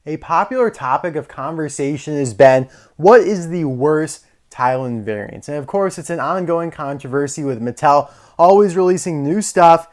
A popular topic of conversation has been, what is the worst Thailand variant? And of course, it's an ongoing controversy with Mattel always releasing new stuff.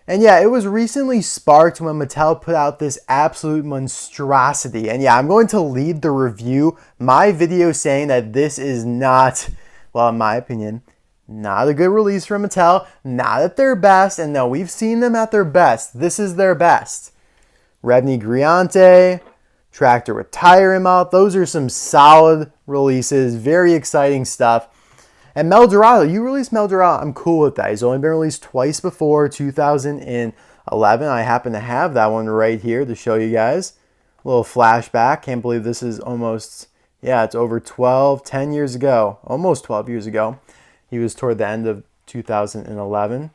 And yeah, it was recently sparked when Mattel put out this absolute monstrosity. And yeah, I'm going to lead the review, my video saying that this is not, well, in my opinion, not a good release from Mattel, not at their best. And no, we've seen them at their best. This is their best. Revni Griante, Tractor with Tire in Mouth. Those are some solid releases. Very exciting stuff. And Mel Dorado, you released Mel Dorado. I'm cool with that. He's only been released twice before, 2011. I happen to have that one right here to show you guys. A little flashback. Can't believe this is almost, yeah, it's over 10 years ago. Almost 12 years ago. He was toward the end of 2011.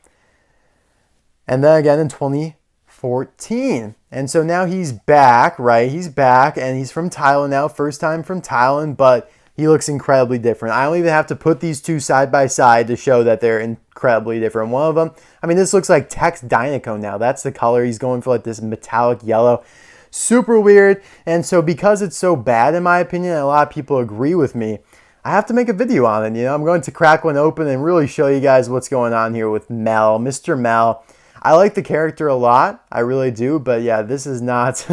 And then again in 2014. And so now he's back, right? He's back and he's from Thailand now. First time from Thailand, but he looks incredibly different. I don't even have to put these two side by side to show that they're incredibly different. One of them, I mean, this looks like Tex Dynaco now. That's the color. He's going for like this metallic yellow. Super weird. And so because it's so bad, in my opinion, and a lot of people agree with me, I have to make a video on it. You know, I'm going to crack one open and really show you guys what's going on here with Mel, Mr. Mel. I like the character a lot. I really do. But yeah, this is not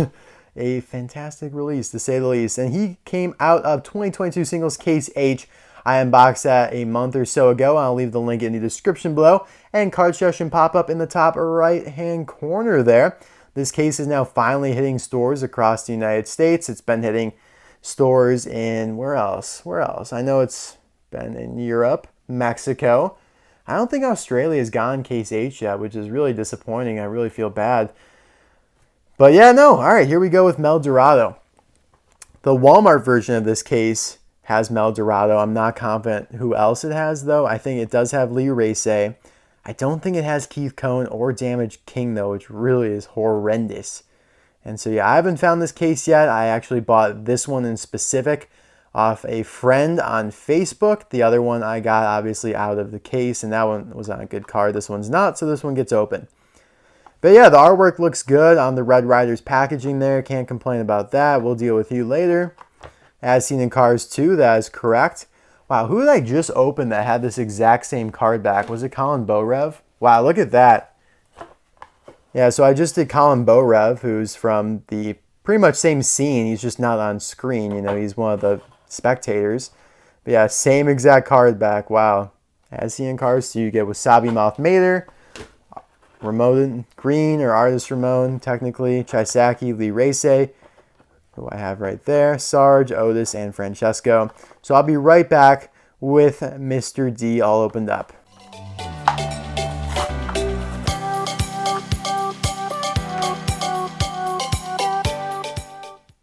a fantastic release, to say the least. And he came out of 2022 Singles Case H. I unboxed that a month or so ago. I'll leave the link in the description below. And card session pop up in the top right-hand corner there. This case is now finally hitting stores across the United States. It's been hitting stores in, where else? Where else? I know it's been in Europe, Mexico. I don't think Australia has gotten Case H yet, which is really disappointing. I really feel bad. But yeah, no. All right, here we go with Mel Dorado. The Walmart version of this case has Mel Dorado. I'm not confident who else it has, though. I think it does have Lee Race. I don't think it has Keith Cohen or Damage King, though, which really is horrendous. And so, yeah, I haven't found this case yet. I actually bought this one in specific off a friend on Facebook. The other one I got, obviously, out of the case, and that one was on a good card. This one's not, so this one gets open. But yeah, the artwork looks good on the Red Riders packaging there. Can't complain about that. We'll deal with you later. As seen in Cars 2, that is correct. Wow, who did I just open that had this exact same card back? Was it Colin Borev? Wow, look at that. Yeah, so I just did Colin Borev, who's from the pretty much same scene. He's just not on screen. You know, he's one of the spectators. But yeah, same exact card back. Wow. As seen in Cars 2, you get Wasabi Mouth Mater, Ramon Green, or Artist Ramon, technically, Chisaki, Lee Race, who I have right there, Sarge, Otis, and Francesco. So I'll be right back with Mr. D all opened up.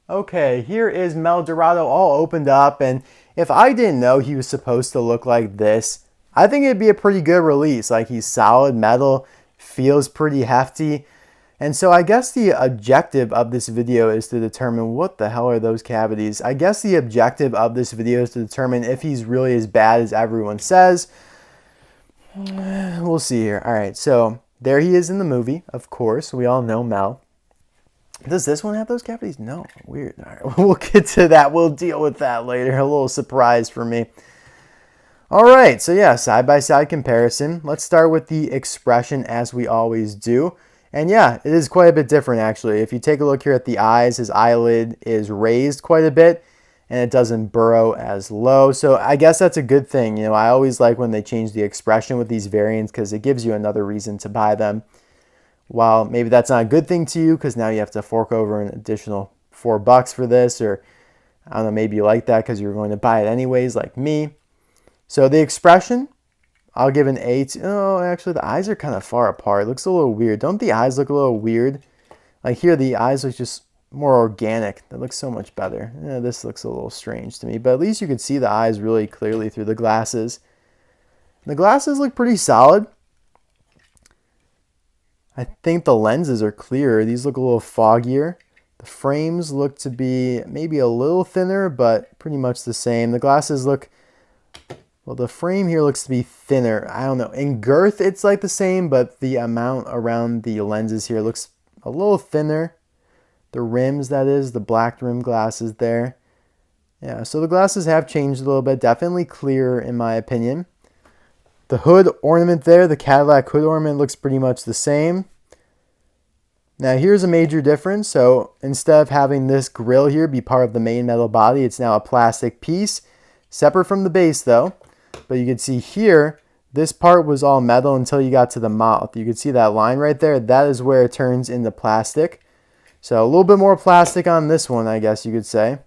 Okay, here is Mel Dorado all opened up, and if I didn't know he was supposed to look like this, I think it'd be a pretty good release. Like, he's solid metal, feels pretty hefty. And so I guess the objective of this video is to determine what the hell are those cavities. I guess the objective of this video is to determine if he's really as bad as everyone says. We'll see here. All right, so there he is in the movie, of course. We all know Mel. Does this one have those cavities? No. Weird. All right, we'll get to that. We'll deal with that later. A little surprise for me. All right, so yeah, side-by-side comparison. Let's start with the expression as we always do. And yeah, it is quite a bit different actually. If you take a look here at the eyes, his eyelid is raised quite a bit and it doesn't burrow as low. So I guess that's a good thing. You know, I always like when they change the expression with these variants because it gives you another reason to buy them. While maybe that's not a good thing to you because now you have to fork over an additional $4 for this, or I don't know, maybe you like that because you're going to buy it anyways like me. So the expression, I'll give an 8. Oh, actually, the eyes are kind of far apart. It looks a little weird. Don't the eyes look a little weird? Like here, the eyes look just more organic. That looks so much better. Yeah, this looks a little strange to me, but at least you can see the eyes really clearly through the glasses. The glasses look pretty solid. I think the lenses are clearer. These look a little foggier. The frames look to be maybe a little thinner, but pretty much the same. The glasses look... Well, the frame here looks to be thinner. I don't know. In girth, it's like the same, but the amount around the lenses here looks a little thinner. The rims, that is, the black rim glasses there. Yeah, so the glasses have changed a little bit. Definitely clearer in my opinion. The hood ornament there, the Cadillac hood ornament looks pretty much the same. Now here's a major difference. So instead of having this grille here be part of the main metal body, it's now a plastic piece. Separate from the base though. But you can see here, this part was all metal until you got to the mouth. You can see that line right there. That is where it turns into plastic. So a little bit more plastic on this one, I guess you could say.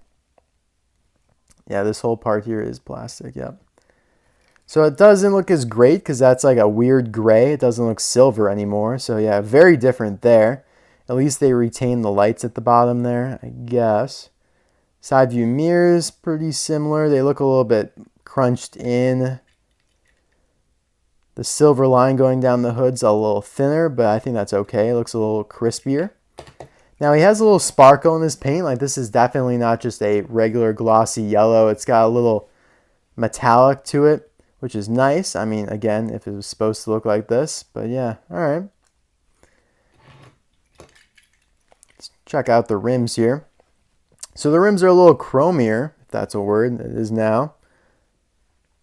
Yeah, this whole part here is plastic, yep. So it doesn't look as great because that's like a weird gray. It doesn't look silver anymore. So yeah, very different there. At least they retain the lights at the bottom there, I guess. Side view mirrors, pretty similar. They look a little bit crunched in. The silver line going down the hood's a little thinner, but I think that's okay. It looks a little crispier. Now he has a little sparkle in his paint. Like this is definitely not just a regular glossy yellow. It's got a little metallic to it, which is nice. I mean, again, if it was supposed to look like this, but yeah, all right. Let's check out the rims here. So the rims are a little chromier, if that's a word. It is now.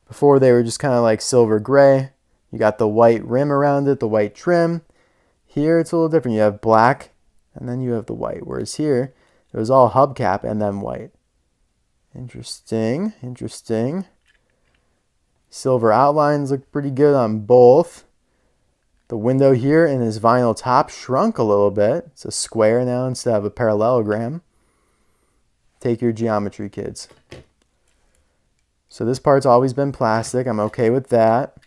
Before they were just kind of like silver gray. You got the white rim around it, the white trim. Here it's a little different. You have black and then you have the white. Whereas here it was all hubcap and then white. Interesting, interesting. Silver outlines look pretty good on both. The window here in his vinyl top shrunk a little bit. It's a square now instead of a parallelogram. Take your geometry, kids. So this part's always been plastic. I'm okay with that.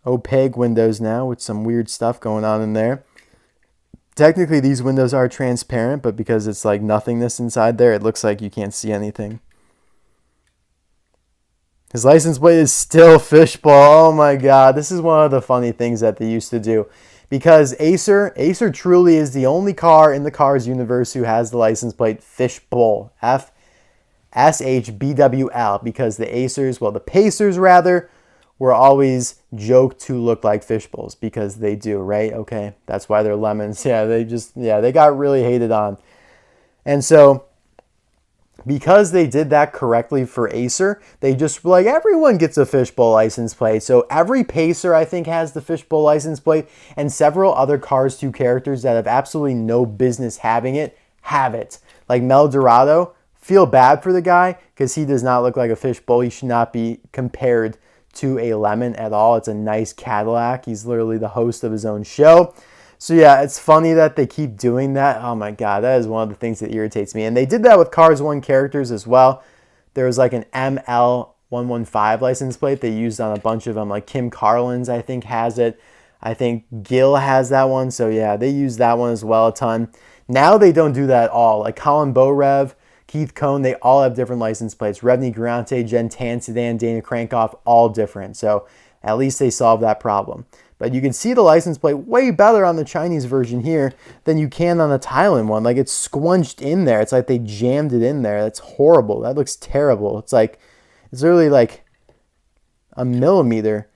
Opaque windows now with some weird stuff going on in there. Technically these windows are transparent, but because it's like nothingness inside there, it looks like you can't see anything. His license plate is still fishbowl. Oh my God. This is one of the funny things that they used to do. Because Acer truly is the only car in the Cars universe who has the license plate fishbowl. F-S-H-B-W-L. Because the Acers, well the Pacers rather, were always joked to look like fishbowls. Because they do, right? Okay, that's why they're lemons. Yeah, they got really hated on. And so because they did that correctly for Acer, they just were like, everyone gets a fishbowl license plate. So every Pacer, I think, has the fishbowl license plate, and several other Cars 2 characters that have absolutely no business having it, have it. Like Mel Dorado, feel bad for the guy because he does not look like a fishbowl. He should not be compared to a lemon at all. It's a nice Cadillac. He's literally the host of his own show. So yeah, it's funny that they keep doing that. Oh my God, that is one of the things that irritates me. And they did that with Cars 1 characters as well. There was like an ML115 license plate they used on a bunch of them. Like Kim Carlin's, I think, has it. I think Gil has that one. So yeah, they use that one as well a ton. Now they don't do that at all. Like Colin Borev, Keith Cohn, they all have different license plates. Revney Grante, Jen Tansedan, Dana Crankoff, all different. So at least they solved that problem. But you can see the license plate way better on the Chinese version here than you can on the Thailand one. Like it's squunched in there. It's like they jammed it in there. That's horrible. That looks terrible. It's literally like a millimeter.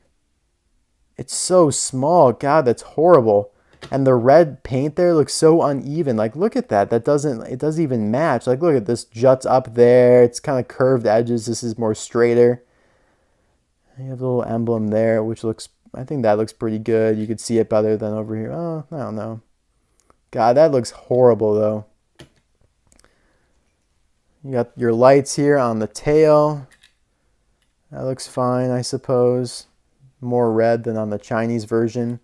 It's so small. God, that's horrible. And the red paint there looks so uneven. Like look at that. It doesn't even match. Like look at this, juts up there. It's kind of curved edges. This is more straighter. You have a little emblem there, which looks, I think that looks pretty good. You could see it better than over here. Oh, I don't know. God, that looks horrible though. You got your lights here on the tail. That looks fine, I suppose. More red than on the Chinese version.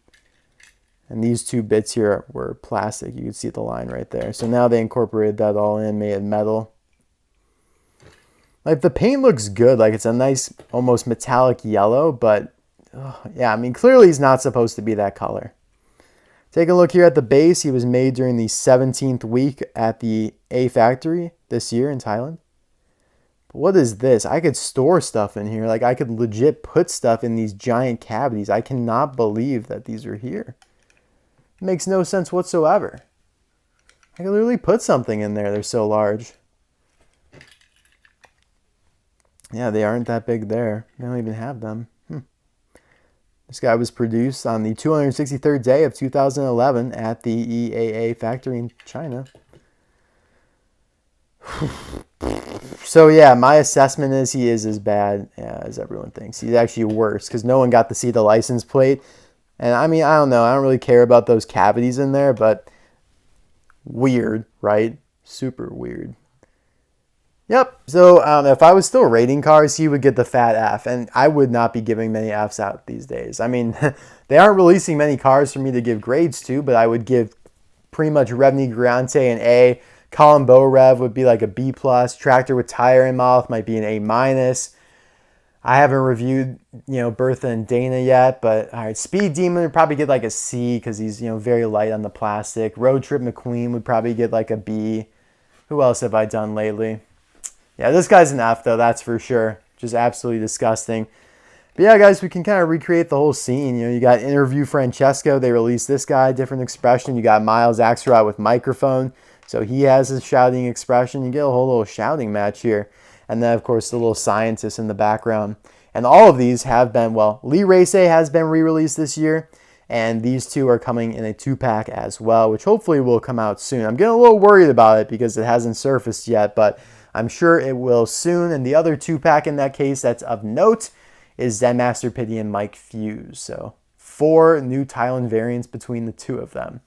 And these two bits here were plastic. You can see the line right there. So now they incorporated that all in, made it metal. Like the paint looks good. Like it's a nice, almost metallic yellow, but yeah, I mean, clearly he's not supposed to be that color. Take a look here at the base. He was made during the 17th week at the A factory this year in Thailand. But what is this? I could store stuff in here. Like I could legit put stuff in these giant cavities. I cannot believe that these are here. It makes no sense whatsoever. I could literally put something in there. They're so large. Yeah, they aren't that big there. They don't even have them. This guy was produced on the 263rd day of 2011 at the EAA factory in China. So yeah, my assessment is he is as bad as everyone thinks. He's actually worse because no one got to see the license plate. And I mean, I don't know. I don't really care about those cavities in there, but weird, right? Super weird. Yep. So if I was still rating cars, he would get the fat F, and I would not be giving many Fs out these days. I mean, they aren't releasing many cars for me to give grades to, but I would give pretty much Revni Griante an A. Colin Rev would be like a B+. Tractor with Tire in Mouth might be an A-. I haven't reviewed, Bertha and Dana yet, but all right, Speed Demon would probably get like a C because he's, very light on the plastic. Road Trip McQueen would probably get like a B. Who else have I done lately? Yeah, this guy's an F though, that's for sure. Just absolutely disgusting. But yeah, guys, we can kind of recreate the whole scene. You got Interview Francesco. They released this guy, different expression. You got Miles Axlerod with microphone. So he has a shouting expression. You get a whole little shouting match here. And then, of course, the little scientist in the background. And all of these have been, Lee Race has been re-released this year. And these two are coming in a 2-pack as well, which hopefully will come out soon. I'm getting a little worried about it because it hasn't surfaced yet, but I'm sure it will soon. And the other 2-pack in that case that's of note is Zen Master Pity and Mike Fuse. So 4 new Thailand variants between the two of them.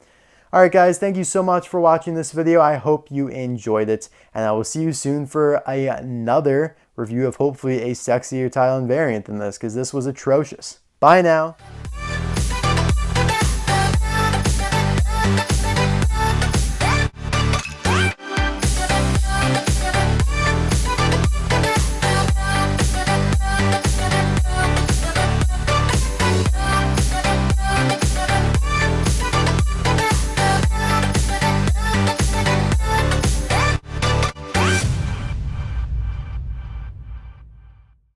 All right, guys, thank you so much for watching this video. I hope you enjoyed it, and I will see you soon for another review of hopefully a sexier Thailand variant than this, because this was atrocious. Bye now.